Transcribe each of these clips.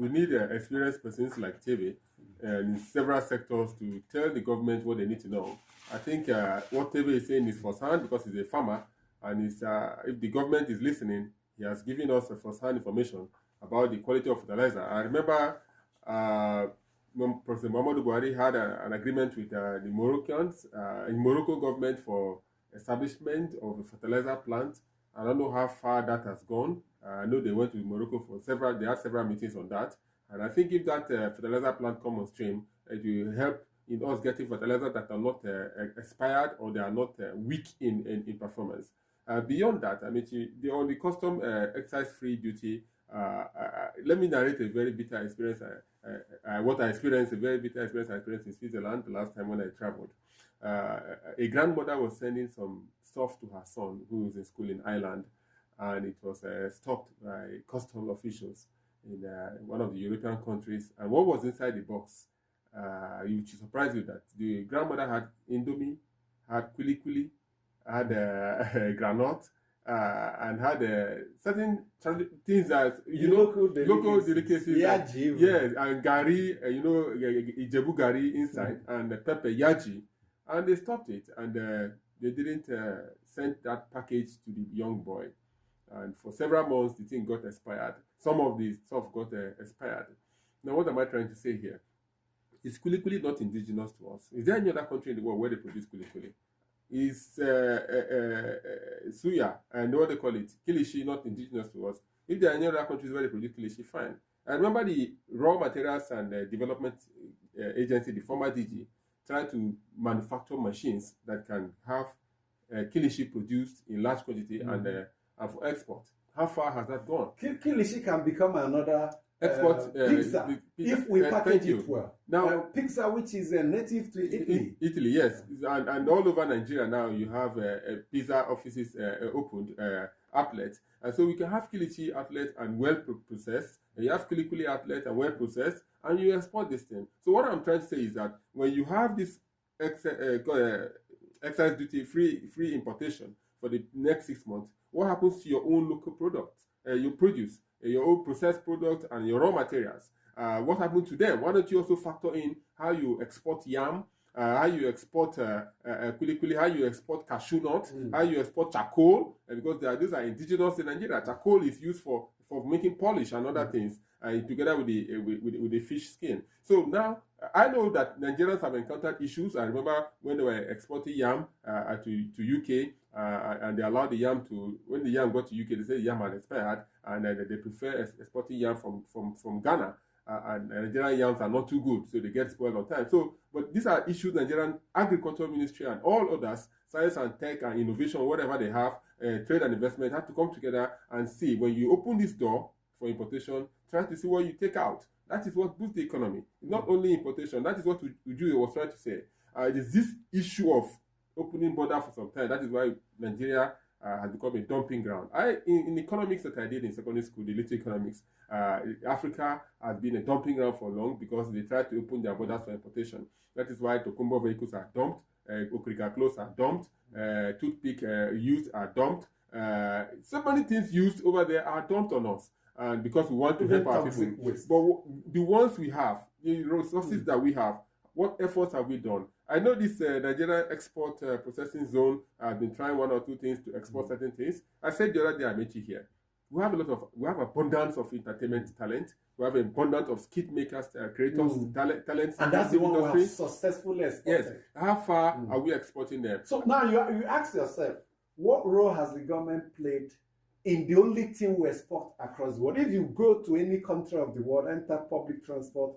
We need experienced persons like Tebe in several sectors to tell the government what they need to know. I think what Tebe is saying is first-hand because he's a farmer, and if the government is listening, he has given us a first-hand information about the quality of fertilizer. I remember when President Muhammadu Buhari had an agreement with the Moroccans, in Morocco government for establishment of a fertilizer plant. I don't know how far that has gone. I know they went to Morocco for they had several meetings on that. And I think if that fertilizer plant comes on stream, it will help in us getting fertilizers that are not expired or they are not weak in performance. Beyond that, I mean, on the custom excise-free duty, let me narrate a very bitter experience. What I experienced, a very bitter experience I experienced in Switzerland the last time when I traveled. A grandmother was sending some stuff to her son who was in school in Ireland, and it was stopped by custom officials in one of the European countries. And what was inside the box? You would be surprised with that. The grandmother had Indomie, had Kwili, had granite, and had certain things that local delicacies. Yes, and gari, Ijebu gari inside, and pepper yaji, and they stopped it, and they didn't send that package to the young boy, and for several months the thing got expired. Some of the stuff got expired. Now, what am I trying to say here? Is Kwili not indigenous to us? Is there any other country in the world where they produce Kwili? Is suya and what they call it, kilishi, not indigenous to us? If there are any other countries where they produce kilishi, fine. I remember the Raw Materials and Development Agency, the former DG, tried to manufacture machines that can have kilishi produced in large quantity and for export. How far has that gone? Kilishi can become another export pizza if we package it well. Now, pizza, which is native to Italy. Italy, yes, and all over Nigeria now you have pizza offices opened, outlets, and so we can have kilichi outlet and well processed, and you have Kwili outlet and well processed, and you export this thing. So what I'm trying to say is that when you have this excise duty free importation for the next 6 months, what happens to your own local products, you produce? Your own processed product and your raw materials. What happened to them? Why don't you also factor in how you export yam, how you export Kwili, how you export cashew nut, how you export charcoal, because these are indigenous in Nigeria. Charcoal is used for making polish and other things, together with the fish skin. So now I know that Nigerians have encountered issues. I remember when they were exporting yam to UK, and they allowed the yam when the yam got to UK, they said the yam had expired, and they prefer exporting yam from Ghana. And Nigerian yams are not too good, so they get spoiled on time. So, but these are issues Nigerian Agriculture Ministry and all others, science and tech and innovation, whatever they have, trade and investment, have to come together and see. When you open this door for importation, try to see what you take out. That is what boosts the economy. Not only importation. That is what Uju was trying to say. It is this issue of opening border for some time. That is why Nigeria has become a dumping ground. In economics that I did in secondary school, the little economics, Africa has been a dumping ground for long because they tried to open their borders for importation. That is why Tokumbo vehicles are dumped, Okrika clothes are dumped, toothpick used are dumped. So many things used over there are dumped on us, and because we want to help our people. But the ones we have, the resources that we have, what efforts have we done? I know this Nigerian export processing zone has been trying one or two things to export certain things. I said the other day I met you here. We have abundance of entertainment talent. We have abundance of skit makers, creators, talents. And that's the one we have successfully exported. Yes. How far are we exporting them? So now you ask yourself, what role has the government played in the only thing we export across the world? If you go to any country of the world, enter public transport,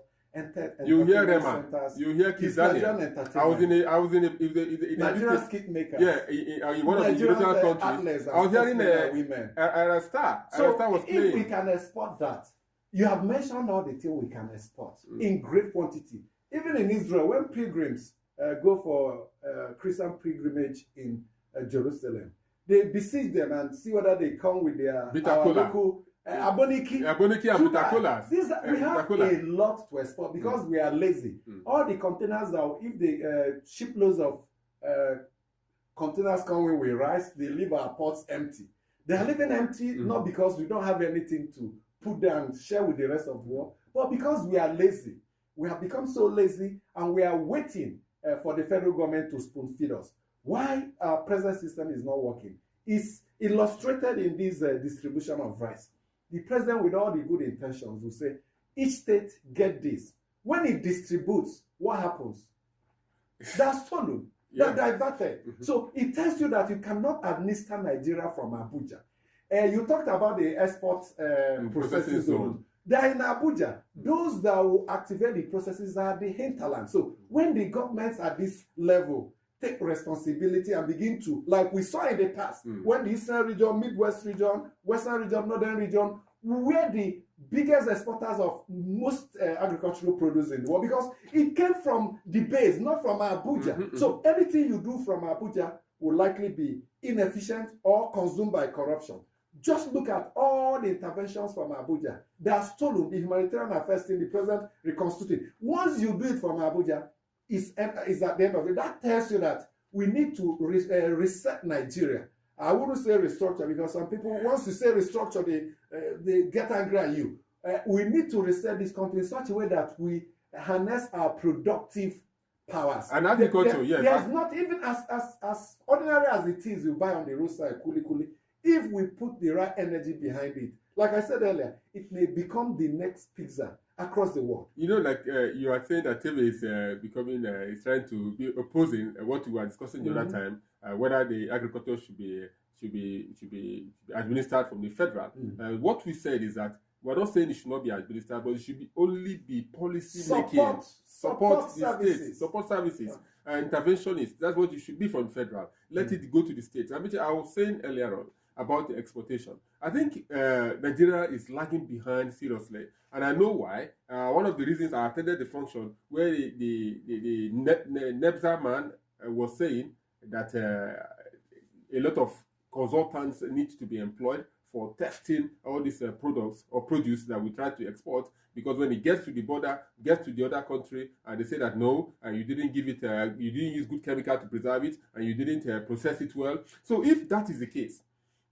you hear Rema, you hear Kizania. I was in a Nigerian skit maker. Yeah, in one of the European countries. I was hearing a star. So was playing. If we can export that, you have mentioned all the things we can export in great quantity. Even in Israel, when pilgrims go for Christian pilgrimage in Jerusalem, they besiege them and see whether they come with their local Aboniki and bitter colas. We have a lot to export because we are lazy. All the containers that if the shiploads of containers come with rice, they leave our ports empty. They are leaving empty not because we don't have anything to put down and share with the rest of the world, But because we are lazy, we have become so lazy, and we are waiting for the federal government to spoon feed us. Why our present system is not working is illustrated in this distribution of rice. The president, with all the good intentions, will say, each state get this. When it distributes, what happens? That's stolen. Yeah. They're diverted. Mhm. So it tells you that you cannot administer Nigeria from Abuja. You talked about the export processing zone. They're in Abuja. Those that will activate the processes are the hinterland. So when the governments at this level take responsibility and begin to, like we saw in the past, when the Eastern region, Midwest region, Western region, Northern region, were the biggest exporters of most agricultural produce in the world, because it came from the base, not from Abuja. So anything you do from Abuja will likely be inefficient or consumed by corruption. Just look at all the interventions from Abuja. They are stolen. The humanitarian affairs team, the president reconstituted. Once you do it from Abuja, is at the end of it. That tells you that we need to reset Nigeria. I wouldn't say restructure, because some people, once you say restructure, they get angry at you. We need to reset this country in such a way that we harness our productive powers. And agriculture, yes. There's not even as ordinary as it is, you buy on the roadside, kuli. If we put the right energy behind it, like I said earlier, it may become the next pizza across the world. You know, like you are saying that TV is becoming, is trying to be opposing what we were discussing the other time, whether the agriculture should be administered from the federal. What we said is that we're not saying it should not be administered, but it should only be policy making, support services, support services, interventionists. That's what it should be from federal. Let it go to the states. I was saying earlier on about the exportation. I think Nigeria is lagging behind seriously, and I know why. One of the reasons I attended the function where the NEBSA man was saying that a lot of consultants need to be employed for testing all these products or produce that we try to export, because when it gets to the border, gets to the other country, and they say that no, you didn't give it, you didn't use good chemical to preserve it, and you didn't process it well. So if that is the case,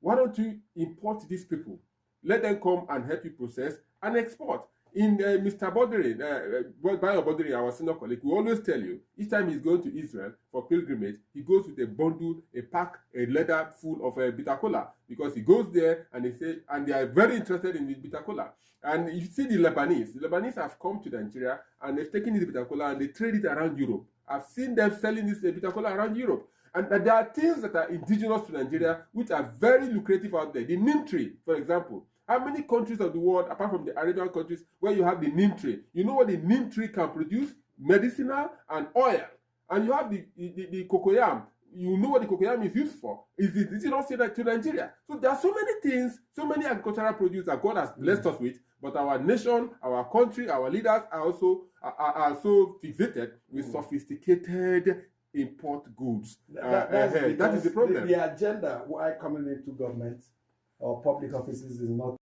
why don't you import these people? Let them come and help you process and export. In Mr. Bodri, Bayo Bodri, our senior colleague, we always tell you, each time he's going to Israel for pilgrimage, he goes with a bundle, a pack, a leather full of bitter cola, because he goes there and they are very interested in the bitter cola. And you see the Lebanese have come to Nigeria and they've taken this bitter cola and they trade it around Europe. I've seen them selling this bitter cola around Europe. And there are things that are indigenous to Nigeria which are very lucrative out there. The neem tree, for example. How many countries of the world, apart from the Arabian countries, where you have the neem tree? You know what the neem tree can produce? Medicinal and oil. And you have the cocoyam. You know what the cocoyam is used for. Is it not say that to Nigeria? So there are so many things, so many agricultural produce that God has blessed us with, but our nation, our country, our leaders are also fixated with sophisticated import goods. That is the problem. The agenda why coming into government or public offices is not